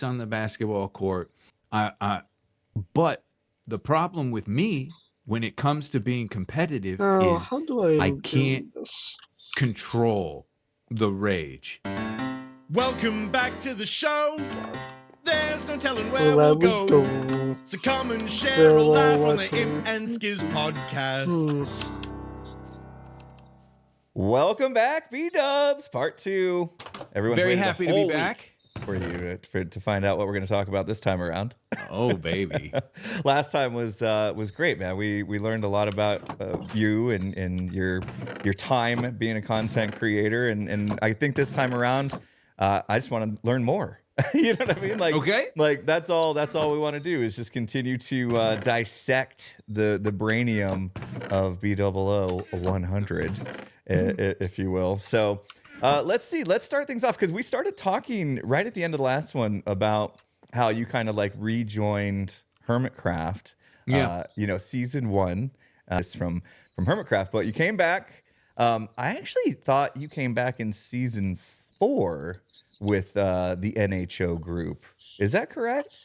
on the basketball court. But the problem with me when it comes to being competitive Now, is how do I I can't do this? control the rage. Welcome back to the show. There's no telling where Where we'll we go. go? So come and share a So, laugh on what the Imp and Skiz podcast. Welcome back, B-Dubs, part 2. Everyone's Very waited happy a to be whole back. week for you to find out what we're going to talk about this time around. Oh, baby. Last time was great, man. We learned a lot about you and your time being a content creator, and I think this time around, I just want to learn more. You know what I mean? Like that's all we want to do is just continue to dissect the brainium of B00 if you will. So let's see. Let's start things off because we started talking right at the end of the last one about how you kind of like rejoined Hermitcraft. Yeah. Season 1 is from Hermitcraft, but you came back. I actually thought you came back in season 4 with the NHO group. Is that correct?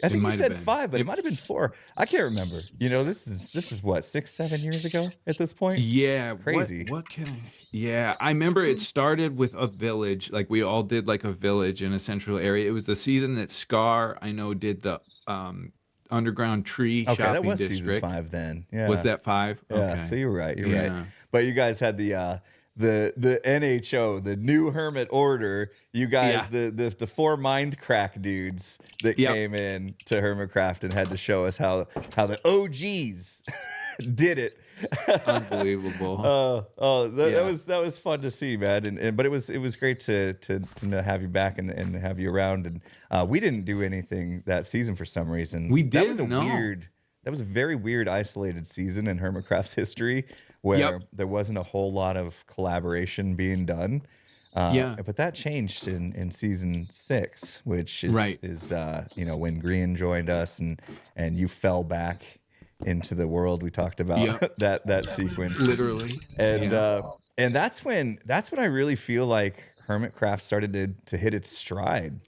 I think you said 5, but it might have been 4. I can't remember. This is what, 6-7 years ago at this point. Yeah. Crazy. What can I? Yeah, I remember it started with a village. Like we all did like a village in a central area. It was the season that Scar I know did the underground tree Okay, shopping that was district. season 5 then. Yeah. Was that 5? Yeah. Okay. So you're right. You're right. But you guys had the NHO, the New Hermit Order. You guys, the 4 mind crack dudes that came in to Hermitcraft and had to show us how the OGs did it. Unbelievable. That was fun to see, man. But it was great to have you back and have you around. And we didn't do anything that season for some reason. That was a very weird isolated season in Hermitcraft's history where there wasn't a whole lot of collaboration being done. But that changed in season 6, which is when Green joined us and you fell back into the world we talked about that sequence literally, and that's when I really feel like Hermitcraft started to hit its stride.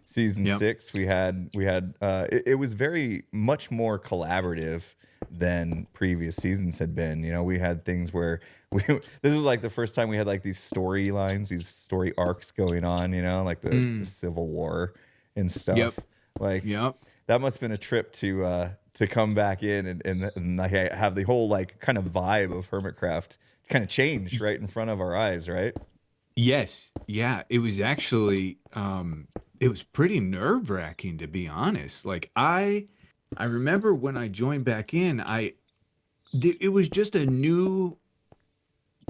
Season 6 we had it was very much more collaborative than previous seasons had been. We had things where this was like the first time we had like these storylines, these story arcs going on, like the Civil War and stuff. That must have been a trip to come back in and have the whole like kind of vibe of Hermitcraft kind of change right in front of our eyes, right? Yes. Yeah. It was actually it was pretty nerve-wracking, to be honest. Like I remember when I joined back in, it was just a new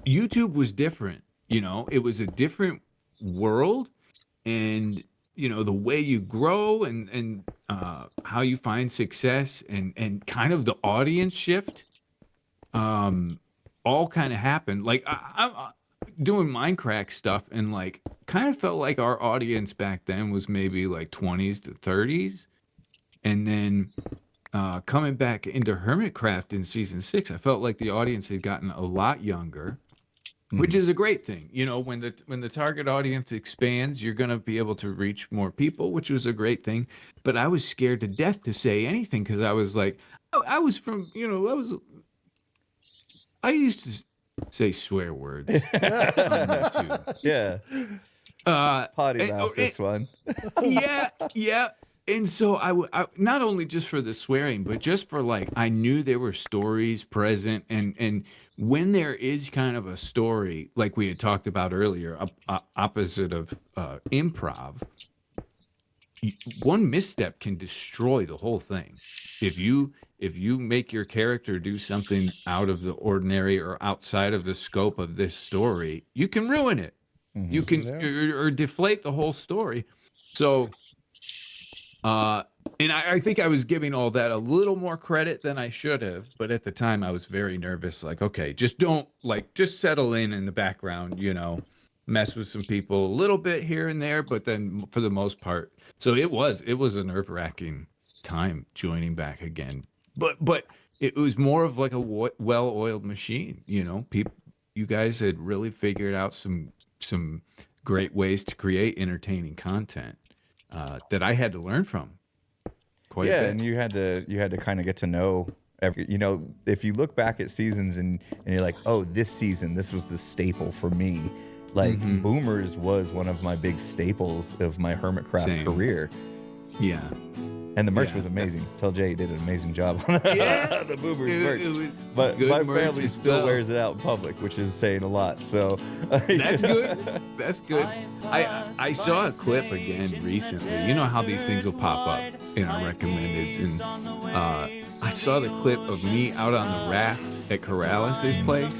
YouTube was different, it was a different world, and the way you grow and how you find success and kind of the audience shift all kind of happened. Like I'm doing Minecraft stuff and like kind of felt like our audience back then was maybe like 20s to 30s, and then coming back into Hermitcraft in season 6, I felt like the audience had gotten a lot younger, which is a great thing. When the target audience expands, you're going to be able to reach more people, which was a great thing. But I was scared to death to say anything because I was like, I was from, I used to say swear words on YouTube. Potty mouth this one. Yeah. And so I not only just for the swearing, but just for like, I knew there were stories present. And when there is kind of a story, like we had talked about earlier, opposite of improv, one misstep can destroy the whole thing. If you make your character do something out of the ordinary or outside of the scope of this story, you can ruin it. You can or deflate the whole story. So and I think I was giving all that a little more credit than I should have, but at the time I was very nervous. Like, okay, just settle in the background, mess with some people a little bit here and there, but then for the most part. So it was a nerve-wracking time joining back again, but it was more of like a well-oiled machine. People, you guys had really figured out some great ways to create entertaining content. that I had to learn from quite a Yeah, bit. and you had to kind of get to know if you look back at seasons and you're like, oh, this season this was the staple for me. Like Boomers was one of my big staples of my Hermitcraft career. Yeah. And the merch was amazing. Tell Jay he did an amazing job on the Boomers merch. But my family still wears it out in public, which is saying a lot. So that's good. That's good. I saw a clip again recently. You know how these things will pop up in our recommendeds, and I saw the clip of me out on the raft at Corrales' place.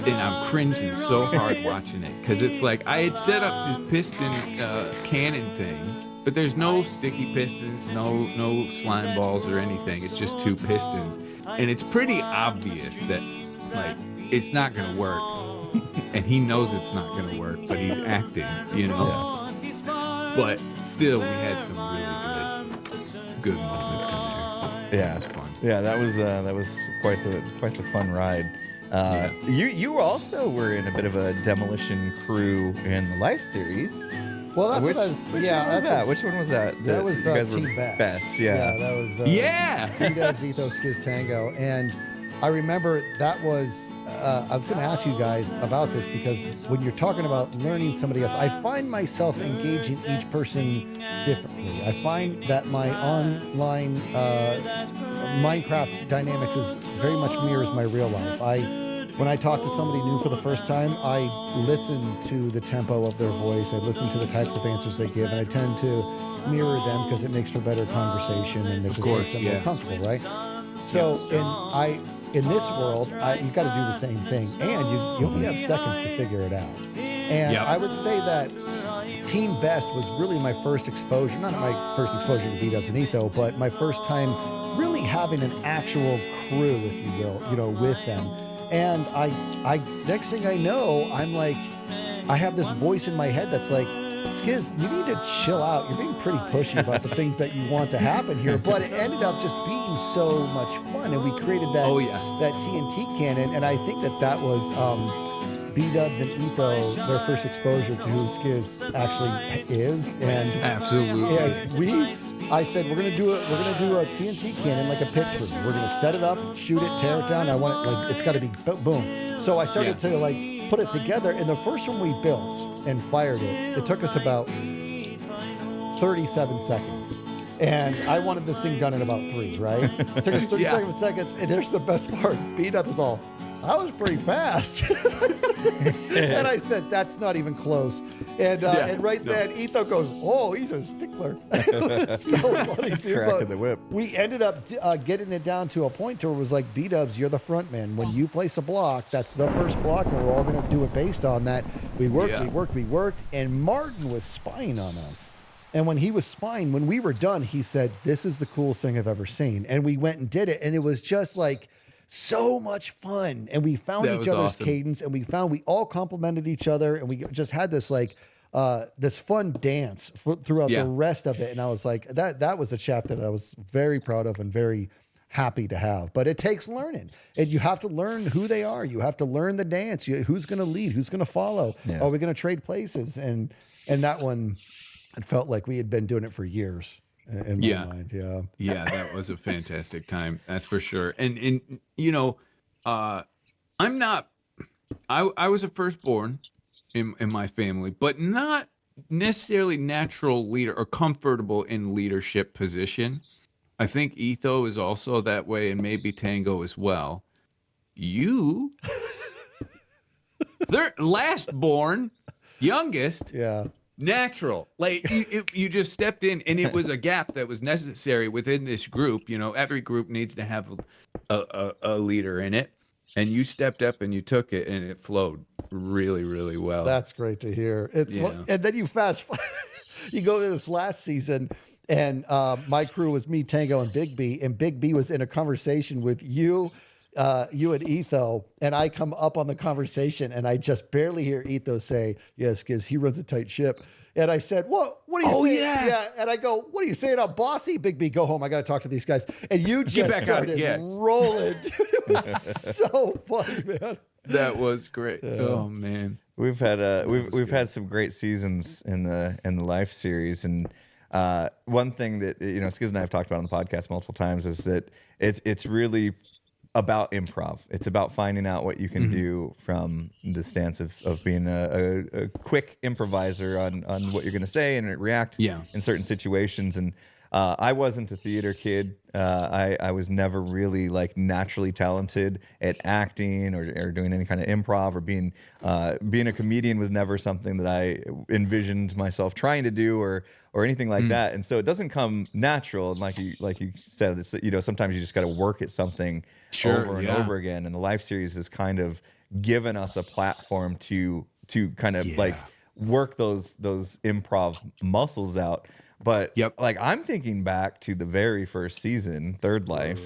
And I'm cringing so hard watching it because it's like I had set up this piston cannon thing, but there's no sticky pistons, no slime balls or anything. It's just 2 pistons, and it's pretty obvious that like it's not gonna work, and he knows it's not gonna work, but he's acting, you know. Yeah. But still, we had some really good moments in there. Yeah, it was fun. Yeah, that was quite the fun ride. You also were in a bit of a demolition crew in the Life series. Well, that's which one was that? That was you guys Team were Best. Yeah, that was B-Dubs, Ethos, Skiz, Tango, and I remember that was. I was going to ask you guys about this because when you're talking about learning somebody else, I find myself engaging each person differently. I find that my online Minecraft dynamics is very much mirrors my real life. When I talk to somebody new for the first time, I listen to the tempo of their voice. I listen to the types of answers they give, and I tend to mirror them because it makes for better conversation and it just makes them more comfortable, right? So, in this world, you've got to do the same thing, and you only have seconds to figure it out. And I would say that Team Best was really my first exposure, not my first exposure to B-Dubs and Etho, but my first time really having an actual crew, if you will, with them. And I next thing I know, I'm like, I have this voice in my head that's like, Skiz, you need to chill out. You're being pretty pushy about the things that you want to happen here. But it ended up just being so much fun, and we created that that TNT cannon, and I think that was B-Dubs and Etho, their first exposure to who Skiz actually is. And absolutely, I said we're gonna do a TNT cannon like a pit crew. We're gonna set it up, shoot it, tear it down. I want it like it's got to be boom. So I started to like put it together, and the first one we built and fired it took us about 37 seconds. And I wanted this thing done in about 3, right? It took us 37 seconds, and there's the best part. B-Dubs was all, that was pretty fast. And I said, that's not even close. And then Etho goes, oh, he's a stickler. It was so funny, dude. Cracking the whip. We ended up getting it down to a point where it was like, B-Dubs, you're the front man. When you place a block, that's the first block, and we're all going to do it based on that. We worked, and Martin was spying on us. And when he was spying, when we were done, he said, this is the coolest thing I've ever seen. And we went and did it, and it was just like so much fun. And we found each other's cadence, and we all complimented each other, and we just had this like this fun dance throughout the rest of it. And I was like, that was a chapter that I was very proud of and very happy to have. But it takes learning, and you have to learn who they are. You have to learn the dance. Who's going to lead? Who's going to follow? Are we going to trade places? And that one, it felt like we had been doing it for years in my mind. Yeah, that was a fantastic time. That's for sure. And I'm not. I was a firstborn in my family, but not necessarily natural leader or comfortable in leadership position. I think Etho is also that way, and maybe Tango as well. You, they're last born, youngest. Yeah. Natural, like you just stepped in, and it was a gap that was necessary within this group. Every group needs to have a leader in it, and you stepped up and you took it, and it flowed really, really well. That's great to hear. And then you you go to this last season, and my crew was me, Tango, and Big B, and Big B was in a conversation with you and Etho, and I come up on the conversation, and I just barely hear Etho say, yes, because he runs a tight ship. And I said, what are you saying? Yeah. And I go, what are you saying? I'm bossy. Big B, go home. I got to talk to these guys. And you just started rolling. Dude, it was so funny, man. That was great. Oh, man. we've had some great seasons in the Life series, and one thing that Skiz and I have talked about on the podcast multiple times is that it's really about improv. It's about finding out what you can do from the stance of being a quick improviser on what you're going to say and react in certain situations. And I wasn't a theater kid. I was never really like naturally talented at acting or doing any kind of improv, or being a comedian was never something that I envisioned myself trying to do or anything like that. And so it doesn't come natural. And like you said, it's, sometimes you just got to work at something over and over again. And the Life series has kind of given us a platform to kind of like work those improv muscles out. But like I'm thinking back to the very first season, Third Life,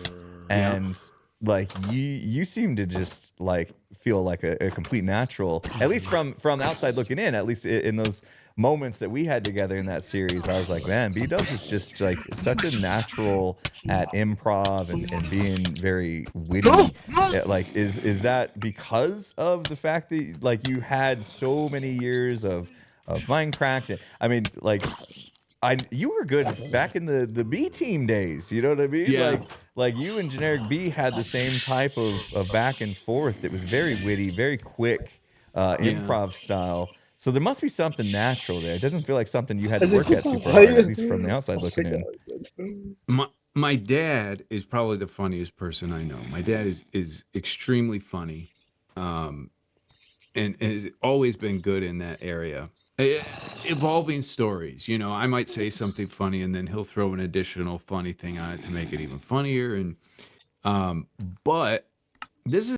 and like you seem to just like feel like a complete natural, at least from outside looking in, at least in those moments that we had together in that series. I was like, man, B-Dubs is just like such a natural at improv and being very witty. Like is that because of the fact that like you had so many years of Minecraft? I mean, like you were good back in the B team days, you know what I mean? Yeah. Like you and Generic B had the same type of back and forth that was very witty, very quick, improv style. So there must be something natural there. It doesn't feel like something you had to work at super hard, at least from the outside looking in. My dad is probably the funniest person I know. My dad is extremely funny, and has always been good in that area. Evolving stories, I might say something funny, and then he'll throw an additional funny thing on it to make it even funnier. And but this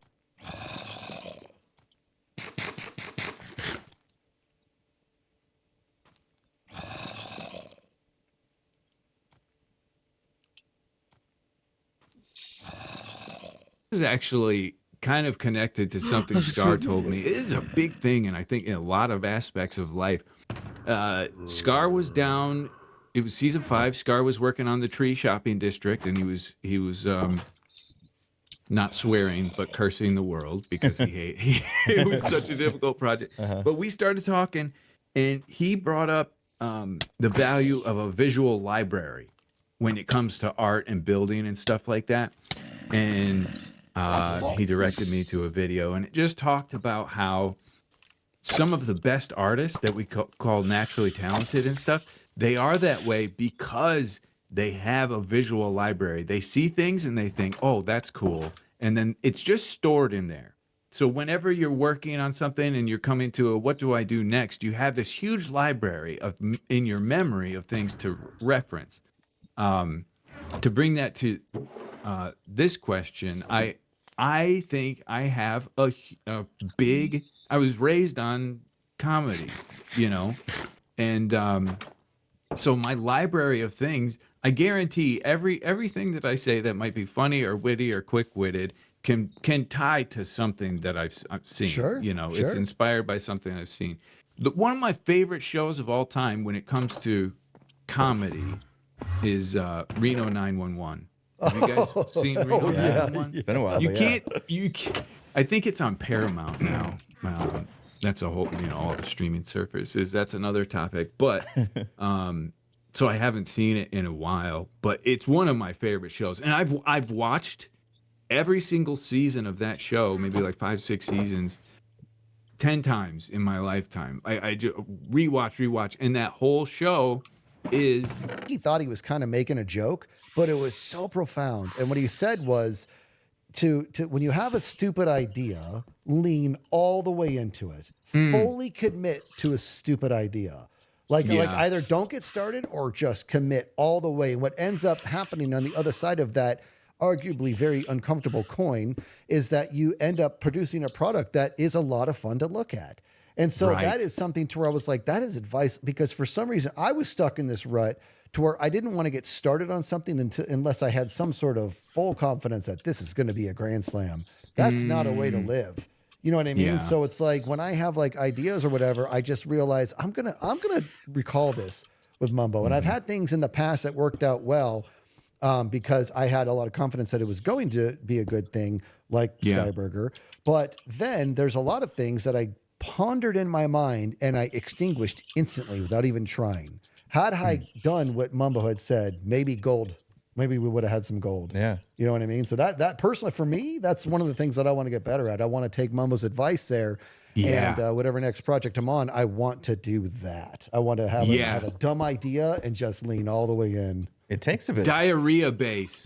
is actually kind of connected to something Scar told me. It is a big thing, and I think in a lot of aspects of life. Scar was down. It was season 5. Scar was working on the tree shopping district, and he was not swearing but cursing the world because it was such a difficult project. But we started talking, and he brought up the value of a visual library when it comes to art and building and stuff like that. And he directed me to a video, and it just talked about how some of the best artists that we call naturally talented and stuff, they are that way because they have a visual library. They see things and they think, oh, that's cool. And then it's just stored in there. So whenever you're working on something and you're coming to a, what do I do next? You have this huge library in your memory of things to reference. To bring that to this question, I think I have a big. I was raised on comedy, and so my library of things. I guarantee everything that I say that might be funny or witty or quick-witted can tie to something that I've seen. Sure, It's inspired by something I've seen. One of my favorite shows of all time when it comes to comedy is Reno 911. Have you guys seen Reno 911? It's been a while. You can't. I think it's on Paramount now. That's a whole, all the streaming services. That's another topic. But so I haven't seen it in a while. But it's one of my favorite shows, and I've watched every single season of that show, maybe like 5-6 seasons, 10 times in my lifetime. I just rewatch, and that whole show is. He thought he was kind of making a joke, but it was so profound. And what he said was, to when you have a stupid idea, lean all the way into it. Fully commit to a stupid idea. Like either don't get started or just commit all the way. And what ends up happening on the other side of that arguably very uncomfortable coin is that you end up producing a product that is a lot of fun to look at. And so that is something to where I was like, that is advice, because for some reason I was stuck in this rut to where I didn't want to get started on something unless I had some sort of full confidence that this is going to be a grand slam. That's not a way to live. You know what I mean? Yeah. So it's like when I have like ideas or whatever, I just realize I'm gonna recall this with Mumbo. And I've had things in the past that worked out well because I had a lot of confidence that it was going to be a good thing, like Skyburger. But then there's a lot of things that I pondered in my mind and I extinguished instantly without even trying. Had I done what Mumbo had said, maybe we would have had some gold. Yeah. You know what I mean? So that personally for me, that's one of the things that I want to get better at. I want to take Mumbo's advice there. Yeah. And whatever next project I'm on, I want to do that. I want to have a dumb idea and just lean all the way in. It takes a bit. Diarrhea base.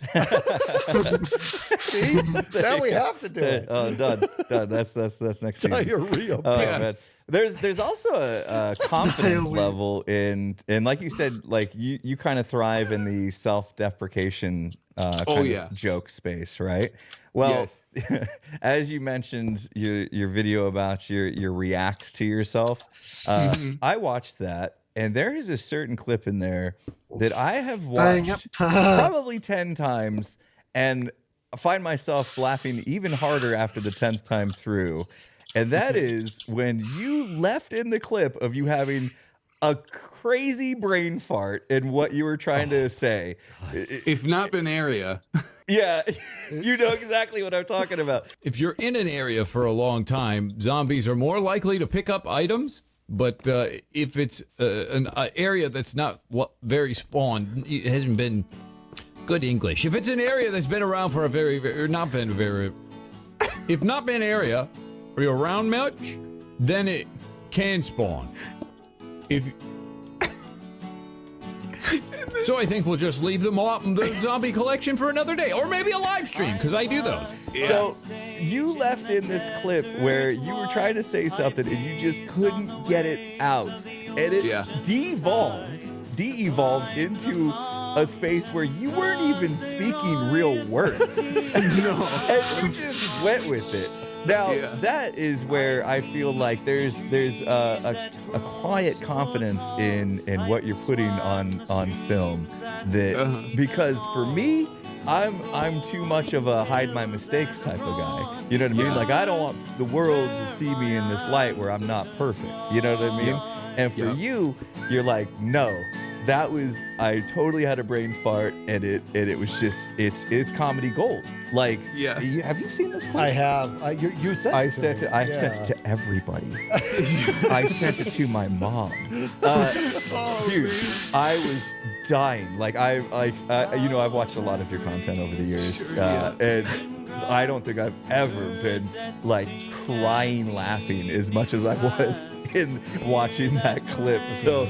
See? Now we have to do it. Oh, done. That's next season. Diarrhea base. There's also a confidence level in like you said, like you kind of thrive in the self-deprecation kind of joke space, right? Well, as you mentioned your video about your reacts to yourself, I watched that. And there is a certain clip in there that I have watched probably 10 times and find myself laughing even harder after the 10th time through. And that is when you left in the clip of you having a crazy brain fart in what you were trying to say. If not been area. Yeah, you know exactly what I'm talking about. If you're in an area for a long time, zombies are more likely to pick up items. But if it's an area that's not very spawned, it hasn't been good English. If it's an area that's been around for if not been area or you're around much, then it can spawn. So I think we'll just leave the zombie collection for another day, or maybe a live stream, because I do those. Yeah. So you left in this clip where you were trying to say something and you just couldn't get it out, and it de-evolved into a space where you weren't even speaking real words. No. And you just went with it. Now, that is where I feel like there's a quiet confidence in what you're putting on film that because for me, I'm too much of a hide my mistakes type of guy. You know what I mean? Like I don't want the world to see me in this light where I'm not perfect. You know what I mean? And for you, you're like, no. I totally had a brain fart, and it was just it's comedy gold. Like, have you seen this clip? I have. You sent I it to sent me. I sent it to everybody. I sent it to my mom. Dude, I was dying. Like I've watched a lot of your content over the years, and I don't think I've ever been like crying laughing as much as I was in watching that clip. So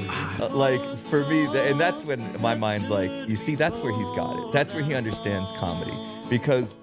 like for me, and that's when my mind's like, you see, that's where he's got it. That's where he understands comedy, because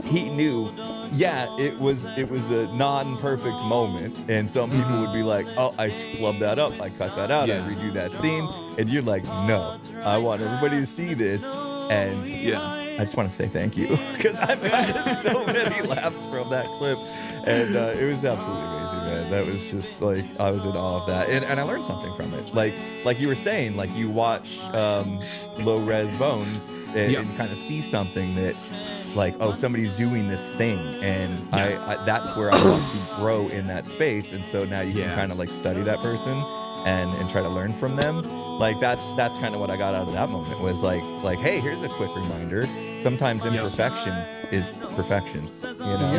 he knew, it was a non-perfect moment, and some people would be like, oh, I flubbed that up, I cut that out, I redo that scene, and you're like, no, I want everybody to see this, and I just want to say thank you, because I've gotten so many laughs from that clip, and it was absolutely amazing, man. That was just like, I was in awe of that, and I learned something from it. Like you were saying, like you watch Low Res Bones and kind of see something that, like, oh, somebody's doing this thing, and I that's where I want to grow in that space, and so now you can kind of like study that person and try to learn from them. Like that's kind of what I got out of that moment, was like hey, here's a quick reminder. Sometimes imperfection is perfection. You know?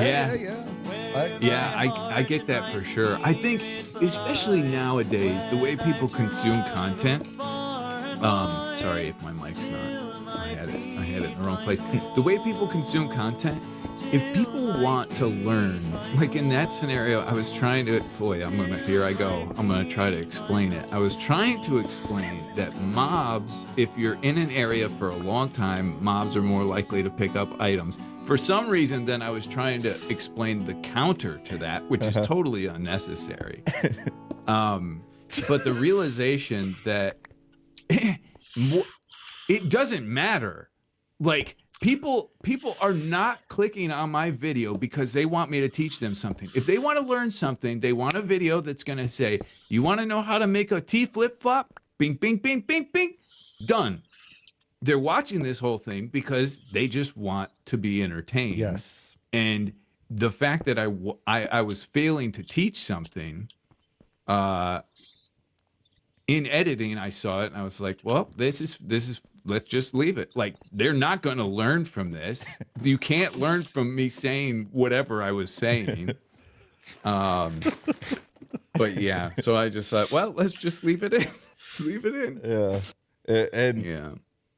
I get that for sure. I think especially nowadays, the way people consume content. Sorry if my mic's not. I had it in the wrong place. The way people consume content, if people want to learn, like in that scenario, I was trying to, here I go. I'm going to try to explain it. I was trying to explain that mobs, if you're in an area for a long time, mobs are more likely to pick up items. For some reason, then I was trying to explain the counter to that, which is totally unnecessary. But the realization that it doesn't matter. Like, people are not clicking on my video because they want me to teach them something. If they want to learn something, they want a video that's going to say, you want to know how to make a T flip-flop? Bing, bing, bing, bing, bing. Done. They're watching this whole thing because they just want to be entertained. Yes. And the fact that I was failing to teach something, in editing, I saw it and I was like, well, this is let's just leave it. Like, they're not going to learn from this. You can't learn from me saying whatever I was saying. But yeah, so I just thought, well, let's just leave it in. Let's leave it in. Yeah. And Yeah.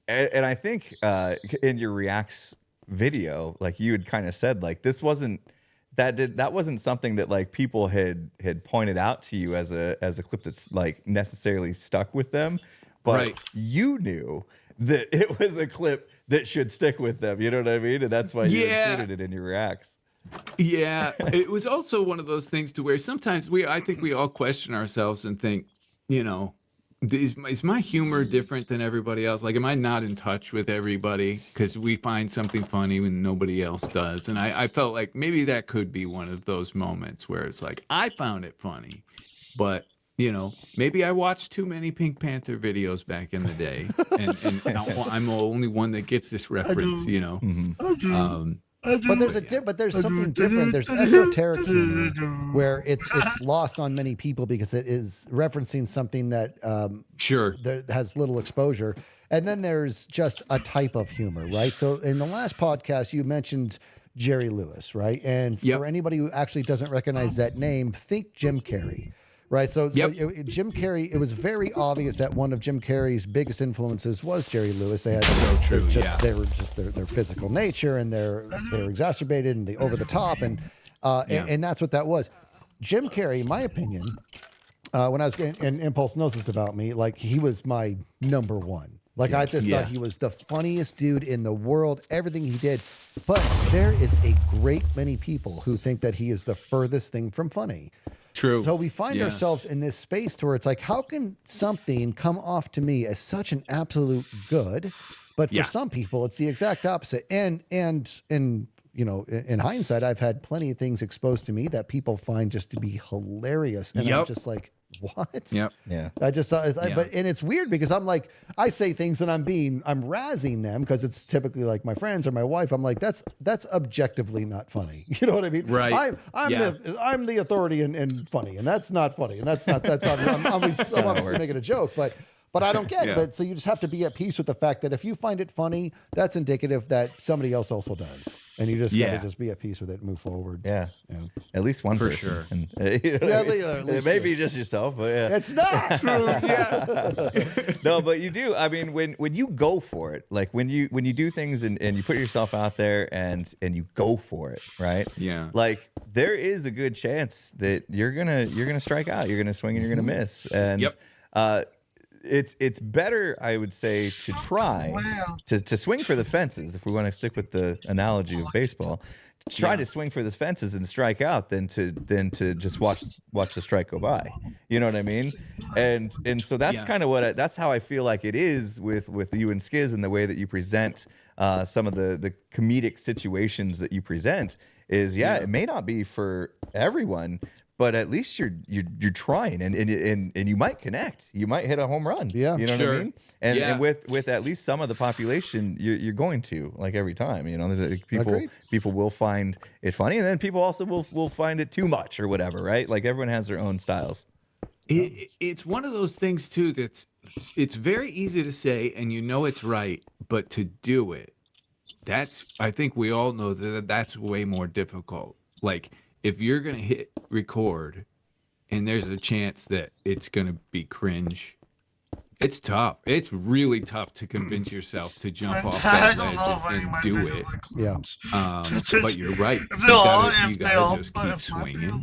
And I think in your reacts video, like you had kind of said, like this wasn't that wasn't something that like people had pointed out to you as a clip that's like necessarily stuck with them, but Right. you knew that it was a clip that should stick with them. You know what I mean? And that's why you included it in your reacts. Yeah, it was also one of those things to where sometimes I think we all question ourselves and think, you know, is my humor different than everybody else? Like, am I not in touch with everybody because we find something funny when nobody else does? And I felt like maybe that could be one of those moments where it's like, I found it funny, but you know, maybe I watched too many Pink Panther videos back in the day, and I'm the only one that gets this reference, you know. Mm-hmm. But there's something different. There's esoteric humor where it's lost on many people because it is referencing something that that has little exposure. And then there's just a type of humor, right? So in the last podcast, you mentioned Jerry Lewis, right? And for anybody who actually doesn't recognize that name, think Jim Carrey. Right. So Jim Carrey, it was very obvious that one of Jim Carrey's biggest influences was Jerry Lewis. They had they were just their physical nature, and they're exacerbated and they over the top, and that's what that was. Jim Carrey, in my opinion, when I was getting, and Impulse knows this about me, like he was my number one. Like I just thought he was the funniest dude in the world, everything he did. But there is a great many people who think that he is the furthest thing from funny. True. So we find ourselves in this space to where it's like, how can something come off to me as such an absolute good, but for some people it's the exact opposite. And you know, in hindsight, I've had plenty of things exposed to me that people find just to be hilarious, and I'm just like, what? Yep. Yeah. I just thought, but it's weird because I'm like, I say things and I'm razzing them because it's typically like my friends or my wife. I'm like, that's objectively not funny. You know what I mean? Right. I'm the authority in funny, and that's not funny, and that's not I'm obviously making a joke, but I don't get it. But so you just have to be at peace with the fact that if you find it funny, that's indicative that somebody else also does. And you just gotta just be at peace with it and move forward. Yeah. At least one For person. sure. And, you know, it may be just yourself, but it's not true. No, but you do. I mean, when you go for it, like when you do things and you put yourself out there and you go for it, right? Yeah. Like there is a good chance that you're gonna strike out, you're gonna swing and you're gonna miss. And it's better, I would say, to try to swing for the fences, if we want to stick with the analogy of baseball, to try to swing for the fences and strike out than to just watch the strike go by. You know what I mean? And so that's kind of that's how I feel like it is with you and Skiz, and the way that you present some of the comedic situations that you present is it may not be for everyone, but at least you're trying, and you might connect. You might hit a home run. Yeah, you know what I mean. And with at least some of the population, you're going to, like, every time. You know, people will find it funny, and then people also will find it too much or whatever, right? Like everyone has their own styles. It's one of those things too it's very easy to say, and you know it's right, but to do it, I think we all know that's way more difficult. Like, if you're going to hit record and there's a chance that it's going to be cringe, it's tough. It's really tough to convince yourself to jump off that ledge and do it. Yeah. But you're right. You gotta just keep swinging,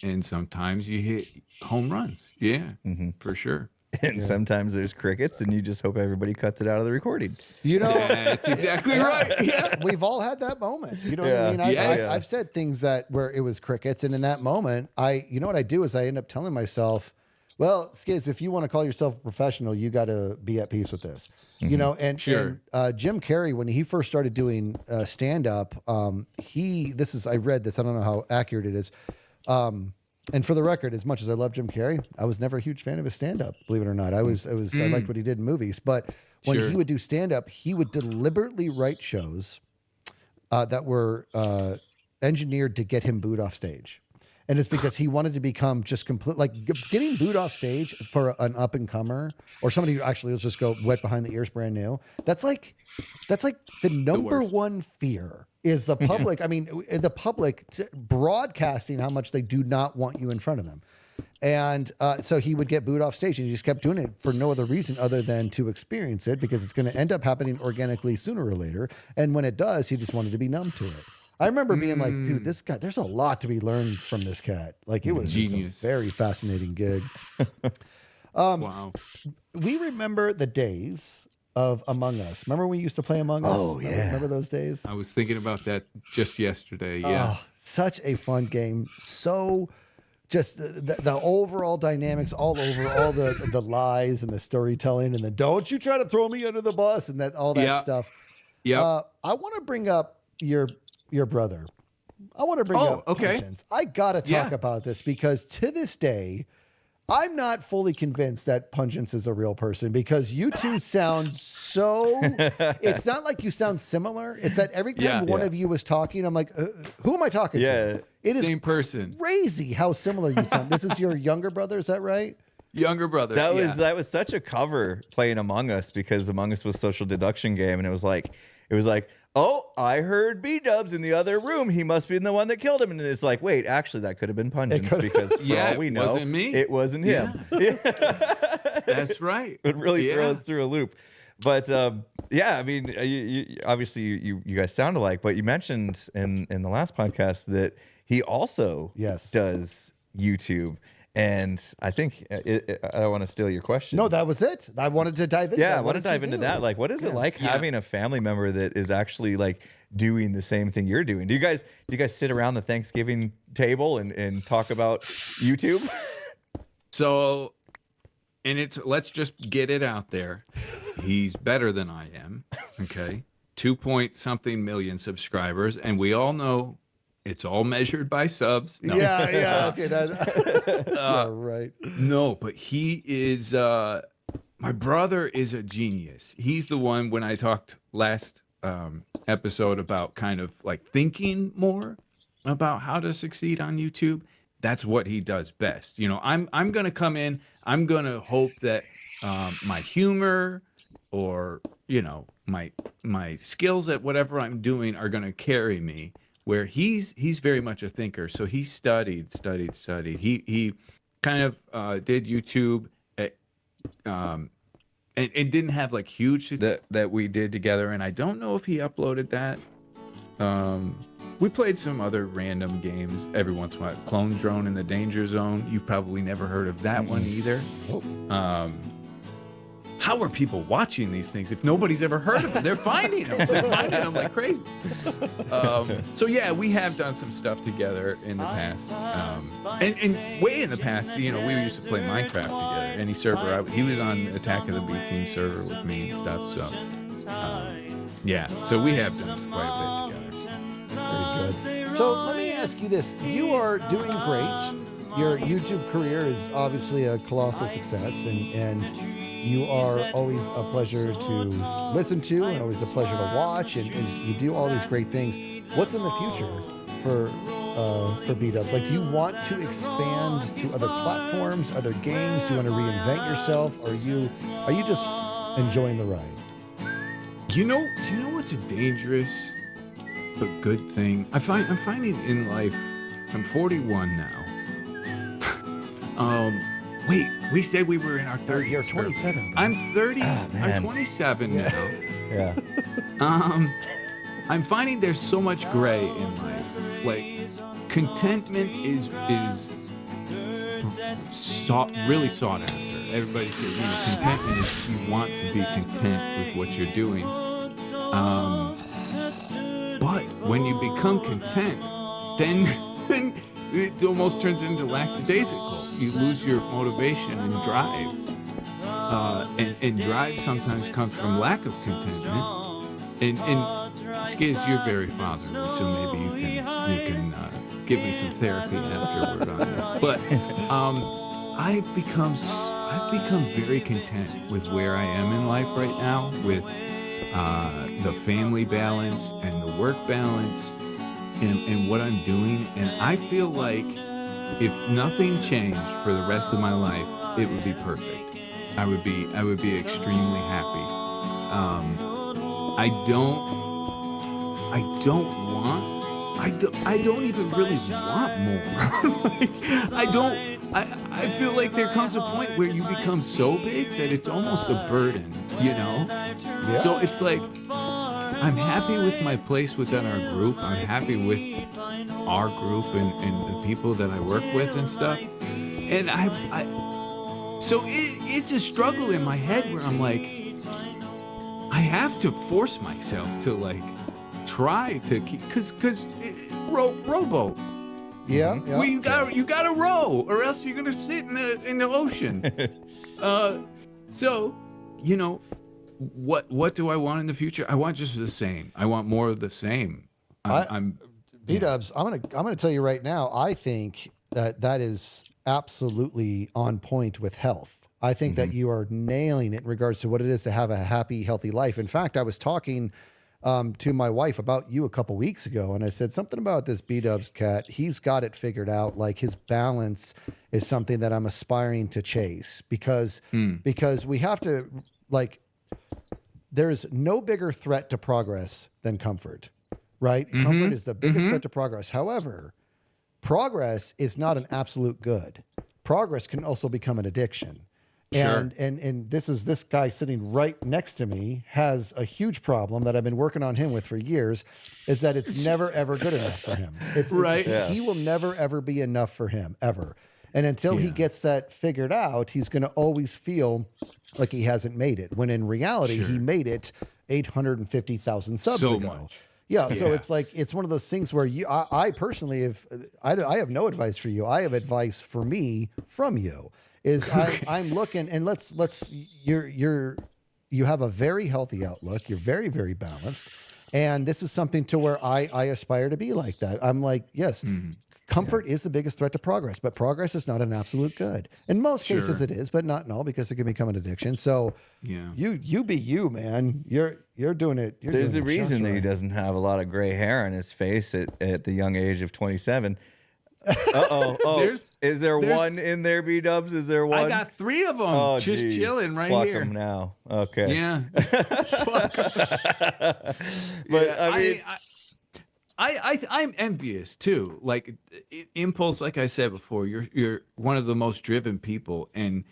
and sometimes you hit home runs. Yeah, for sure. And sometimes there's crickets, and you just hope everybody cuts it out of the recording. You know, that's exactly right. Yeah. We've all had that moment. You know what I mean? I've said things where it was crickets, and in that moment, you know what I do is I end up telling myself, well, Skiz, if you want to call yourself a professional, you got to be at peace with this. You know, and Jim Carrey, when he first started doing stand-up, I read this, I don't know how accurate it is. And for the record, as much as I love Jim Carrey, I was never a huge fan of his stand-up, believe it or not. I liked what he did in movies. But when he would do stand-up, he would deliberately write shows that were engineered to get him booed off stage. And it's because he wanted to become just complete, like getting booed off stage for an up and comer or somebody who actually will just go wet behind the ears, brand new. That's like the number one fear is the public. I mean, the public broadcasting how much they do not want you in front of them. And so he would get booed off stage, and he just kept doing it for no other reason other than to experience it, because it's going to end up happening organically sooner or later. And when it does, he just wanted to be numb to it. I remember being like, dude, this guy, there's a lot to be learned from this cat. Like, it was just a very fascinating gig. Wow. We remember the days of Among Us. Remember when we used to play Among Us? Oh, yeah. Remember those days? I was thinking about that just yesterday. Yeah. Oh, such a fun game. So just the overall dynamics all over, all the lies and the storytelling, and the don't you try to throw me under the bus, and all that stuff. Yeah. I want to bring up your brother. I want to bring up Punchins. I got to talk about this, because to this day, I'm not fully convinced that Punchins is a real person, because you two sound so. It's not like you sound similar. It's that every time one of you was talking, I'm like, who am I talking to? It is same person. Crazy how similar you sound. This is your younger brother, is that right? Younger brother. That was such a cover playing Among Us, because Among Us was a social deduction game, and it was like, oh, I heard B-Dubs in the other room. He must be the one that killed him. And it's like, wait, actually, that could have been Punchins, because for all we know, it wasn't me. It wasn't him. That's right. It really throws through a loop. But I mean, you obviously you guys sound alike. But you mentioned in the last podcast that he also does YouTube. And I think I don't want to steal your question. No, that was it. I wanted to dive into that. Yeah, I want to dive into that. Like, what is it like having a family member that is actually like doing the same thing you're doing? Do you guys sit around the Thanksgiving table and talk about YouTube? So, and let's just get it out there. He's better than I am. Okay. 2-point-something million subscribers. And we all know it's all measured by subs. No. Yeah. Okay. Right. No, but he is. My brother is a genius. He's the one, when I talked last episode about kind of like thinking more about how to succeed on YouTube. That's what he does best. You know, I'm gonna come in. I'm gonna hope that my humor, or my skills at whatever I'm doing are gonna carry me. Where he's very much a thinker, so he studied. He kind of did YouTube, and didn't have like huge that we did together. And I don't know if he uploaded that. We played some other random games every once in a while. Clone Drone in the Danger Zone. You've probably never heard of that one either. How are people watching these things if nobody's ever heard of them? They're finding them. They're finding them like crazy. So yeah, we have done some stuff together in the past. And way in the past, we used to play Minecraft together. Any server, he was on Attack of the B-Team server with me and stuff. So so we have done quite a bit together. Very good. So let me ask you this. You are doing great. Your YouTube career is obviously a colossal success, and you are always a pleasure to listen to, and always a pleasure to watch, and you do all these great things. What's in the future for B-Dubs? Like, do you want to expand to other platforms, other games? Do you want to reinvent yourself? Or are you just enjoying the ride? You know what's a dangerous but good thing? I'm finding in life. I'm 41 now. Wait, we said we were in our 30s. You're 27. I'm 30. I'm 27 now. Yeah. I'm finding there's so much gray in life. Like, contentment is really sought after. Everybody says, contentment is you want to be content with what you're doing. But when you become content, then it almost turns into lackadaisical. You lose your motivation and drive. And drive sometimes comes from lack of contentment. And Skiz, you're very fatherly, so maybe you can give me some therapy afterward on this. But I've become very content with where I am in life right now, with the family balance and the work balance. And what I'm doing, and I feel like if nothing changed for the rest of my life, it would be perfect. I would be extremely happy. I don't even really want more. I I feel like there comes a point where you become so big that it's almost a burden, you know? Yeah. So it's like, I'm happy with my place within our group. I'm happy with our group and the people that I work with and stuff. And so it's a struggle in my head where I'm like, I have to force myself to like try to keep, cause rowboat. Yeah, Mhm. yeah. Well, you gotta row, or else you're gonna sit in the ocean. So, you know, what do I want in the future? I want just the same. I want more of the same. I'm yeah. B-Dubs, I'm gonna tell you right now, I think that is absolutely on point with health. I think that you are nailing it in regards to what it is to have a happy, healthy life. In fact, I was talking to my wife about you a couple weeks ago, and I said something about this B-Dubs cat. He's got it figured out. Like his balance is something that I'm aspiring to chase Mm. because we have to like. There's no bigger threat to progress than comfort, right? Comfort is the biggest threat to progress. However, progress is not an absolute good. Progress can also become an addiction. Sure. And this guy sitting right next to me has a huge problem that I've been working on him with for years, is that it's never ever good enough for him. Right. Yeah. He will never ever be enough for him ever. And until he Yeah. gets that figured out, he's going to always feel like he hasn't made it. When in reality, he Sure. made it 850,000 subs So ago. much. Yeah, so Yeah. it's like it's one of those things where I personally I have no advice for you. I have advice for me from you. Is I'm looking, and let's you have a very healthy outlook. You're very very balanced, and this is something to where I aspire to be like that. I'm like, yes, Mm. comfort is the biggest threat to progress, but progress is not an absolute good. In most cases Sure. it is, but not in all, because it can become an addiction. So Yeah. you be you, man. You're doing it. You're There's doing a it just reason that he right. doesn't have a lot of gray hair on his face at the young age of 27. Uh-oh. Oh, There's is there there's one in there, B-Dubs? Is there I one? got 3 of them Oh, just geez. chilling right Pluck here. them now. Okay. Yeah. Fuck. But Yeah, I mean, I'm envious too. Like Impulse, like I said before, you're one of the most driven people, and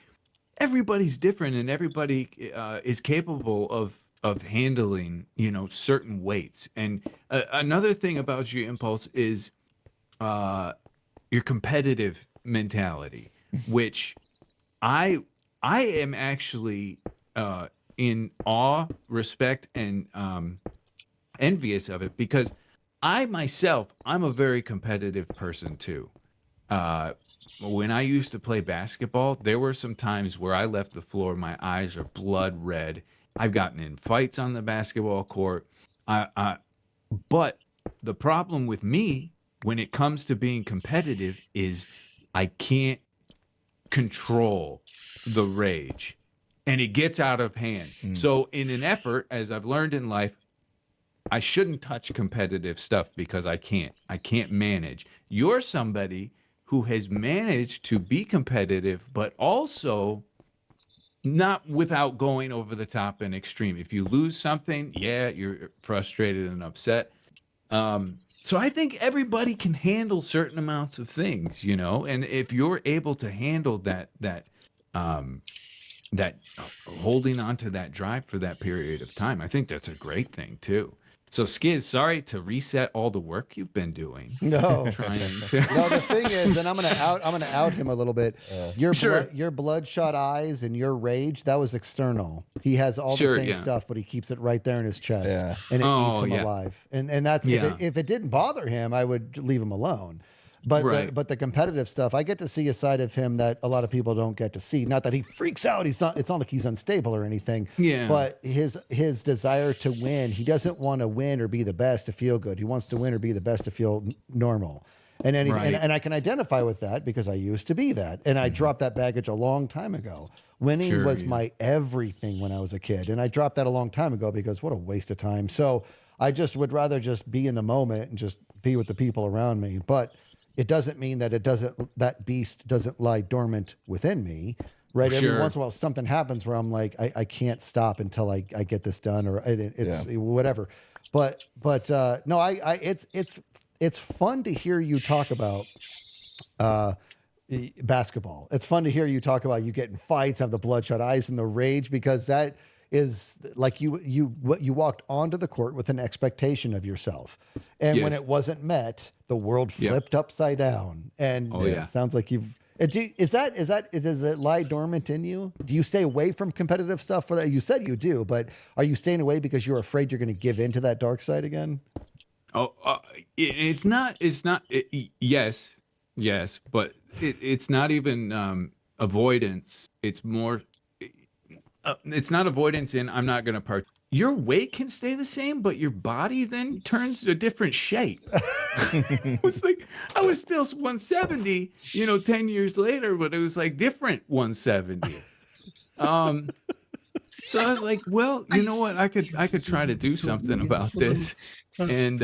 everybody's different, and everybody is capable of handling certain weights. And another thing about you, Impulse, is uh, your competitive mentality, which I I am actually in awe, respect, and envious of it, because I myself, I'm a very competitive person too. Uh, when I used to play basketball, there were some times where I left the floor, my eyes are blood red. I've gotten in fights on the basketball court. But the problem with me when it comes to being competitive is I can't control the rage, and it gets out of hand. So, in an effort, as I've learned in life, I shouldn't touch competitive stuff because I can't. I can't manage. You're somebody who has managed to be competitive, but also not without going over the top and extreme. If you lose something, yeah, you're frustrated and upset. So I think everybody can handle certain amounts of things, and if you're able to handle um, that holding on to that drive for that period of time, I think that's a great thing too. So Skiz, sorry to reset all the work you've been doing. No. Trying No, the to. thing is, and I'm gonna out him a little bit. Sure. Your bloodshot eyes and your rage, that was external. He has all the Sure. same Yeah. stuff, but he keeps it right there in his chest, yeah. and it eats Oh him yeah. alive. And that's Yeah. if it didn't bother him, I would leave him alone. But Right. the competitive stuff, I get to see a side of him that a lot of people don't get to see. Not that he freaks out. It's not like he's unstable or anything. Yeah. But his desire to win, he doesn't want to win or be the best to feel good. He wants to win or be the best to feel normal. Right. And I can identify with that because I used to be that. And I dropped that baggage a long time ago. Winning Sure. was Yeah. my everything when I was a kid. And I dropped that a long time ago because what a waste of time. So I just would rather just be in the moment and just be with the people around me. But it doesn't mean that that beast doesn't lie dormant within me. Right. Every Sure. once in a while something happens where I'm like, I can't stop until I get this done, or it's whatever. But no, it's fun to hear you talk about uh, basketball. It's fun to hear you talk about you getting fights, have the bloodshot eyes and the rage, because that is like you walked onto the court with an expectation of yourself, and when Yes. it wasn't met, the world Yep. flipped upside down. And Oh yeah. it sounds like you've. Does it lie dormant in you? Do you stay away from competitive stuff for that? You said you do, but are you staying away because you're afraid you're going to give into that dark side again? Oh, it's not. Yes, yes, but it's not even avoidance. It's more. It's not avoidance in I'm not going to part. Your weight can stay the same, but your body then turns a different shape. It was like I was still 170, 10 years later, but it was like different 170. So I was like, well, you know what? I could try to do something about this. And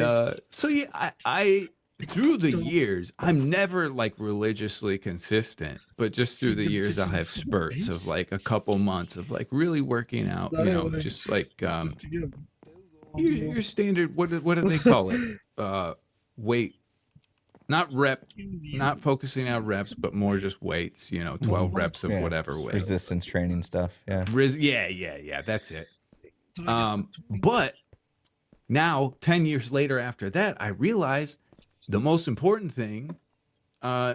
so yeah, I through the years, I'm never like religiously consistent, but just through the years I'll have spurts of like a couple months of like really working out, just like your standard what do they call it? Weight, not focusing on reps, but more just weights, 12 reps of whatever weight. Resistance training stuff. Yeah. Yeah, that's it. But now 10 years later after that, I realized the most important thing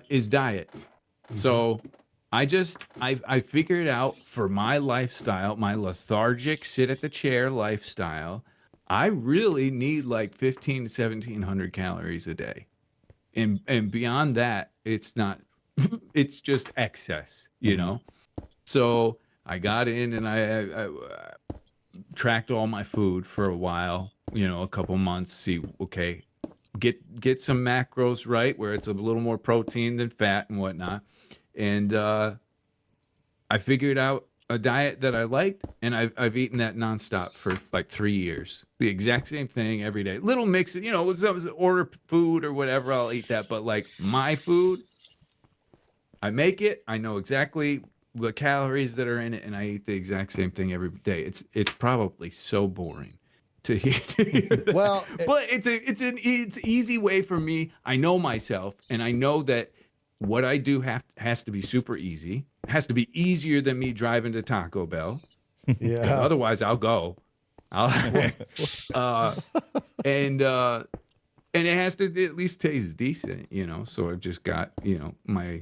is diet. So I figured out for my lifestyle, my lethargic sit at the chair lifestyle, I really need like 15 to 1700 calories a day. And beyond that, it's not, it's just excess, So I got in and I tracked all my food for a while, a couple months, see, okay, get some macros right where it's a little more protein than fat and whatnot. And I figured out a diet that I liked, and I've eaten that nonstop for like 3 years. The exact same thing every day. Little mix, order food or whatever, I'll eat that. But like my food, I make it. I know exactly the calories that are in it, and I eat the exact same thing every day. It's probably so boring to hear that. Well, but it's an easy way for me. I know myself, and I know that what I do has to be super easy. It has to be easier than me driving to Taco Bell. Yeah. Otherwise, I'll go. And it has to at least taste decent, So I've just got my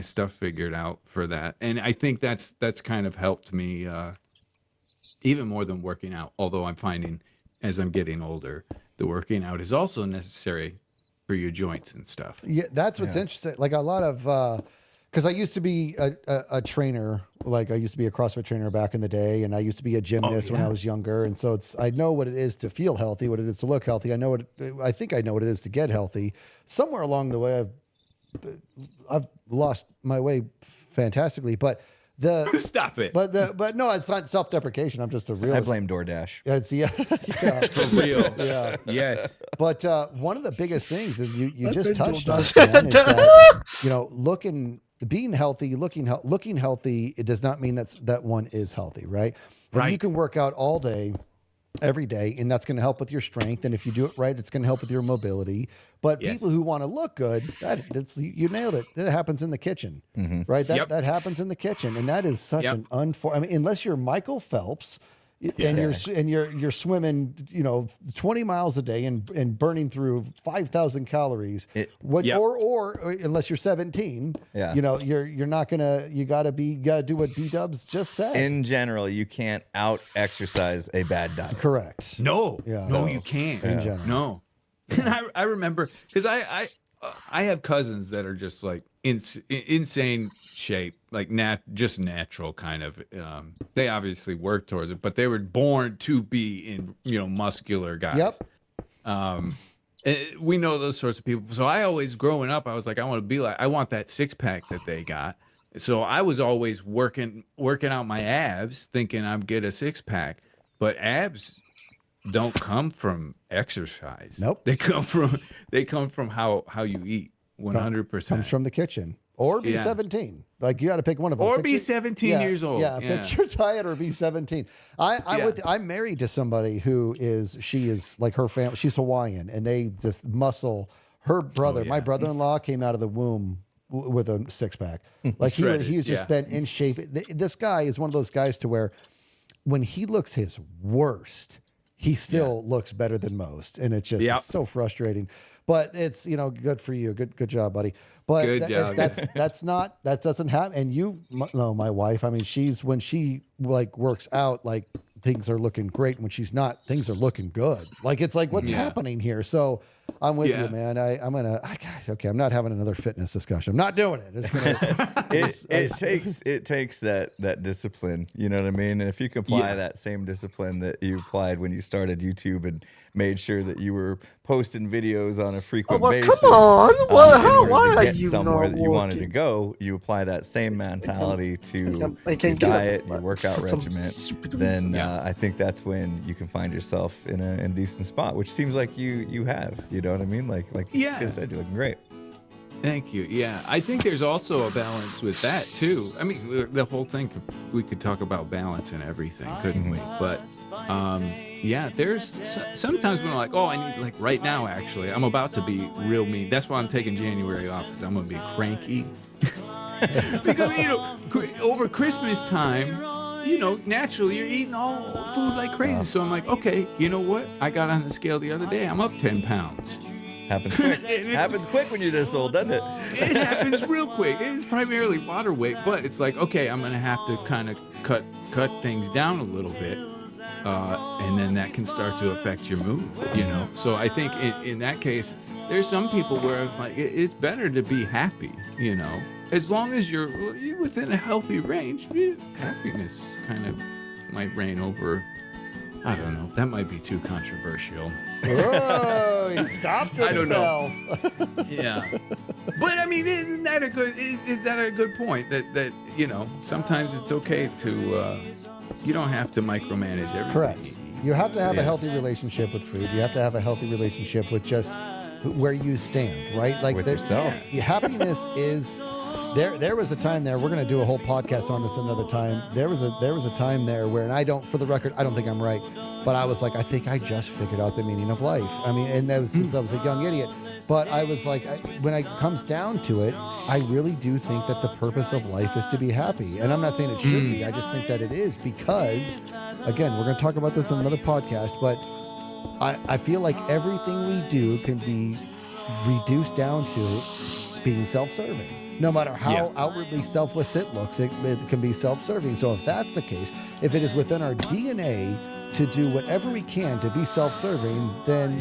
stuff figured out for that, and I think that's kind of helped me even more than working out. Although I'm finding as I'm getting older, the working out is also necessary for your joints and stuff. Yeah, that's what's interesting. Like a lot of, because I used to be a trainer, like I used to be a CrossFit trainer back in the day, and I used to be a gymnast when I was younger, and so I know what it is to feel healthy, what it is to look healthy. I think I know what it is to get healthy. Somewhere along the way, I've lost my way fantastically, but stop it. But no, it's not self-deprecation. I'm just a real. I blame DoorDash. It's yeah, for real. Yeah. Yes. But one of the biggest things that you just touched on, Dan, is that being healthy, looking healthy. It does not mean that one is healthy, right? And right. You can work out all day, every day, and that's going to help with your strength. And if you do it right, it's going to help with your mobility. But people who want to look good, you nailed it. It happens in the kitchen, right? That happens in the kitchen, and that is such an unless you're Michael Phelps. And you're swimming, 20 miles a day and burning through 5,000 calories. Or unless you're 17, you're not gonna. You gotta do what B-Dubs just said. In general, you can't out exercise a bad diet. Correct. No. No, you can't. In general. No. And I remember because I have cousins that are just like insane shape, like just natural kind of. They obviously work towards it, but they were born to be in muscular guys. Yep. We know those sorts of people. So I always growing up, I was like, I want to be like, I want that 6-pack that they got. So I was always working out my abs, thinking I'd get a 6-pack, but abs don't come from exercise. Nope. They come from how you eat. 100%. Comes from the kitchen. Or be 17. Like you got to pick one of them. Or be 17 years old. Yeah, fix your diet or be 17. I'm married to somebody she is like her family. She's Hawaiian, and they just muscle. Her brother, my brother-in-law, came out of the womb with a six pack. Like he's just been in shape. This guy is one of those guys to where when he looks his worst, he still looks better than most, and it's just it's so frustrating. But it's good for you, good job, buddy. But Good job. that doesn't happen. And you know my wife. I mean, when she like works out, like things are looking great. When she's not, things are looking good. Like it's like what's happening here. So I'm with you, man. Okay, I'm not having another fitness discussion. I'm not doing it. It's gonna. It takes that discipline. You know what I mean? And if you can apply that same discipline that you applied when you started YouTube and made sure that you were posting videos on a frequent basis. Come on. Why are you somewhere that you wanted to go? You apply that same mentality to your diet, your workout regimen. Then I think that's when you can find yourself in a decent spot, which seems like you have. You know what I mean? Like I said, you're looking great. Thank you. Yeah, I think there's also a balance with that too. I mean, the whole thing, we could talk about balance and everything, couldn't we? But there's sometimes when I'm like, I need, like right now, actually, I'm about to be real mean. That's why I'm taking January off, because I'm going to be cranky. Because, over Christmas time, naturally you're eating all food like crazy. So I'm like, okay, you know what? I got on the scale the other day. I'm up 10 pounds. Happens quick. Happens quick when you're this old, doesn't it? It happens real quick. It's primarily water weight, but it's like, okay, I'm gonna have to kind of cut things down a little bit, and then that can start to affect your mood. So I think in that case, there's some people where it's like it's better to be happy. As long as you're within a healthy range, happiness kind of might reign over. I don't know. That might be too controversial. Oh, he stopped himself. I don't know. Yeah. But I mean, isn't that a good? Is that a good point? That sometimes it's okay to. You don't have to micromanage everything. Correct. You have to have a healthy relationship with food. You have to have a healthy relationship with just where you stand, right? Like with yourself. Happiness is. There was a time there. We're going to do a whole podcast on this another time. There was a time there where, and for the record, I don't think I'm right, but I was like, I think I just figured out the meaning of life. I mean, and that was since I was a young idiot. But I was like, when it comes down to it, I really do think that the purpose of life is to be happy. And I'm not saying it should be. I just think that it is because, again, we're going to talk about this in another podcast, but I feel like everything we do can be reduced down to being self-serving. No matter how outwardly selfless it looks, it can be self-serving. So if that's the case, if it is within our DNA to do whatever we can to be self-serving, then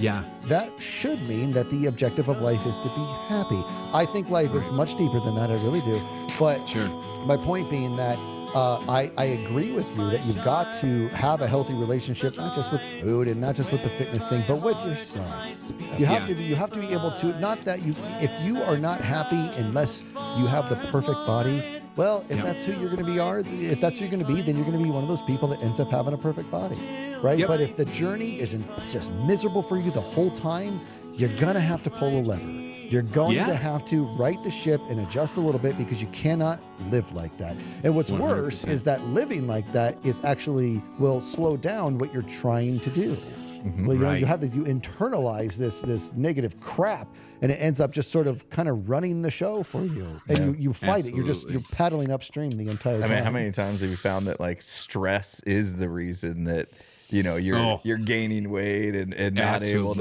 that should mean that the objective of life is to be happy. I think life is much deeper than that. I really do. But my point being that I agree with you that you've got to have a healthy relationship, not just with food and not just with the fitness thing, but with yourself. You have to be able to, not that if you are not happy unless you have the perfect body, well, if that's who you're going to be, if that's who you're going to be, then you're going to be one of those people that ends up having a perfect body, right? But if the journey isn't just miserable for you the whole time, you're going to have to pull a lever. You're going to have to right the ship and adjust a little bit because you cannot live like that. And what's 100%. Worse is that living like that will slow down what you're trying to do. Mm-hmm. Well, you internalize this negative crap, and it ends up just sort of kind of running the show for you. And you fight it. You're paddling upstream the entire time. I mean, how many times have you found that like stress is the reason that you're gaining weight and not able to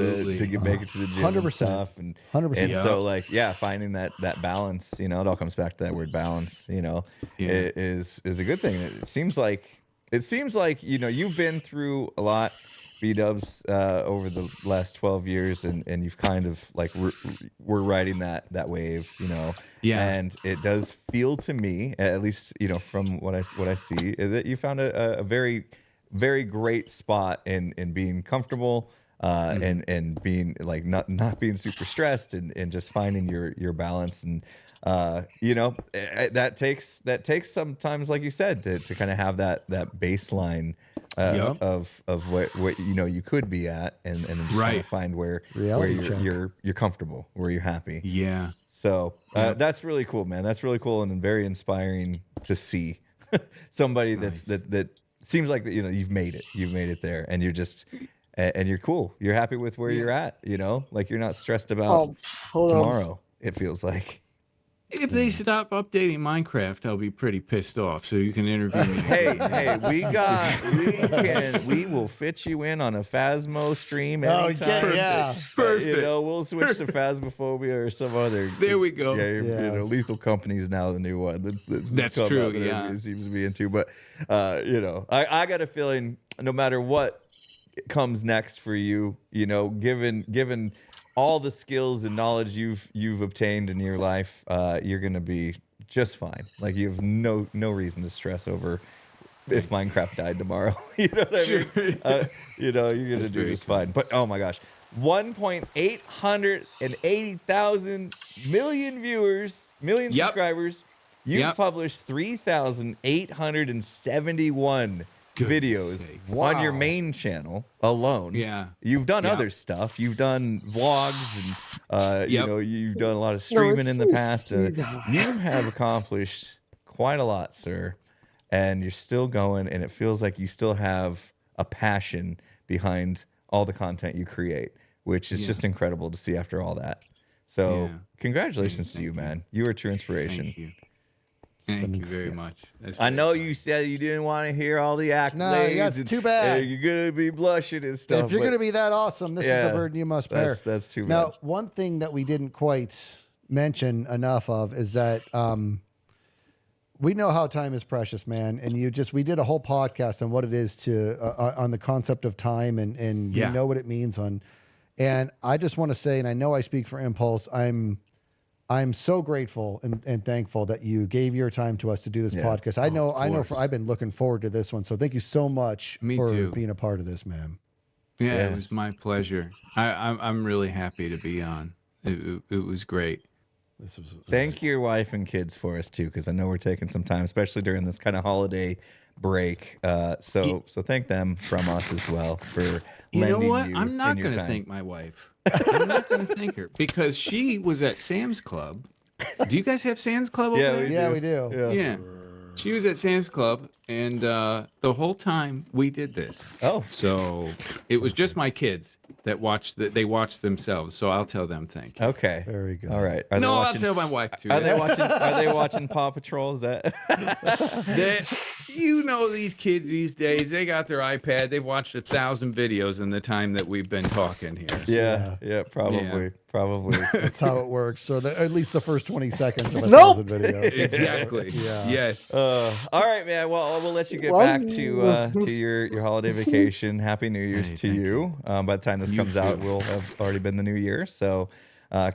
make it to the gym 100%. And stuff and 100%. So finding that balance, it all comes back to that word balance, is a good thing. It seems like you've been through a lot, B-dubs, over the last 12 years, and you've kind of like we're riding that wave, and it does feel to me, at least from what I see, is that you found a very very great spot in being comfortable and being like not being super stressed and just finding your balance, and that takes sometimes, like you said, to kind of have that baseline of what you could be at, and just kind of find where you're comfortable, where you're happy. So that's really cool, man. That's really cool and very inspiring to see somebody that seems like that you've made it there, and you're just and you're cool, you're happy with where you're at, like you're not stressed about tomorrow. It feels like If they stop updating Minecraft, I'll be pretty pissed off. So you can interview me. Hey, we will fit you in on a Phasmo stream Oh, anytime. yeah. Perfect. We'll switch to Phasmophobia or some other. There we go. Yeah. Lethal Company's now the new one. That's come true, out that yeah. everybody seems to be into. But I got a feeling no matter what comes next for you, given all the skills and knowledge you've obtained in your life, you're gonna be just fine. Like you have no reason to stress over if Minecraft died tomorrow. You know what I mean? You're gonna do just fine. But oh my gosh, 1,880,000 million viewers, million subscribers. You've published 3,871 videos on your main channel alone. Yeah. You've done other stuff. You've done vlogs and you've done a lot of streaming in the past. You have accomplished quite a lot, sir. And you're still going, and it feels like you still have a passion behind all the content you create, which is just incredible to see after all that. So congratulations to you, man. You are a true inspiration. Thank you. Thank you very much. I know you said you didn't want to hear all the accolades. No, that's too bad. You're going to be blushing and stuff. If you're going to be that awesome, this is the burden you must bear. That's too bad. Now, one thing that we didn't quite mention enough of is that we know how time is precious, man. And we did a whole podcast on what it is on the concept of time and you know what it means and I just want to say, and I know I speak for Impulse, I'm so grateful and thankful that you gave your time to us to do this podcast. I know I've been looking forward to this one. So thank you so much for being a part of this, man. Yeah, it was my pleasure. I'm really happy to be on. It was great. Thank your wife and kids for us too, because I know we're taking some time, especially during this kind of holiday break. So thank them from us as well for lending you what? I'm not going to thank my wife. I'm not going to thank her because she was at Sam's Club. Do you guys have Sam's Club over there? We do. Yeah. She was at Sam's Club, and the whole time we did this. Oh. So it was just my kids that watched. They watched themselves. So I'll tell them thank you. Okay. Very good. All right. I'll tell my wife too. Are they watching Paw Patrol? Is that? These kids these days, they got their iPad. They've watched 1,000 videos in the time that we've been talking here. Yeah, probably. That's how it works. So at least the first 20 seconds of 1,000 videos. Exactly. Yeah. Yes. All right, man. Well, we'll let you get back to your holiday vacation. Happy New Year's to you. By the time this comes out, we'll have already been the new year. So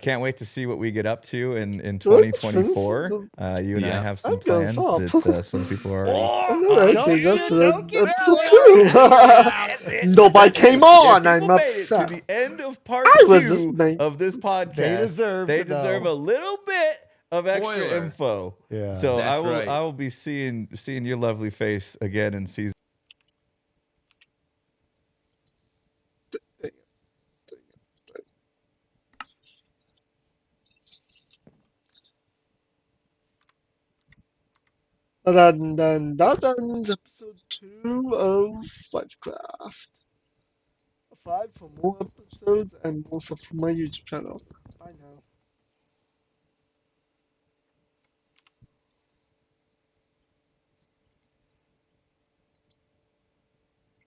can't wait to see what we get up to in 2024. You and I have some plans that some people are already... Don't get episode 2. Nobody came on. I'm upset. To the end of part 2 of this podcast. They deserve a little bit of extra info. Yeah. So I will be seeing your lovely face again in season. And then that ends episode 2 of Lifecraft. 5 for more episodes and more stuff from my YouTube channel.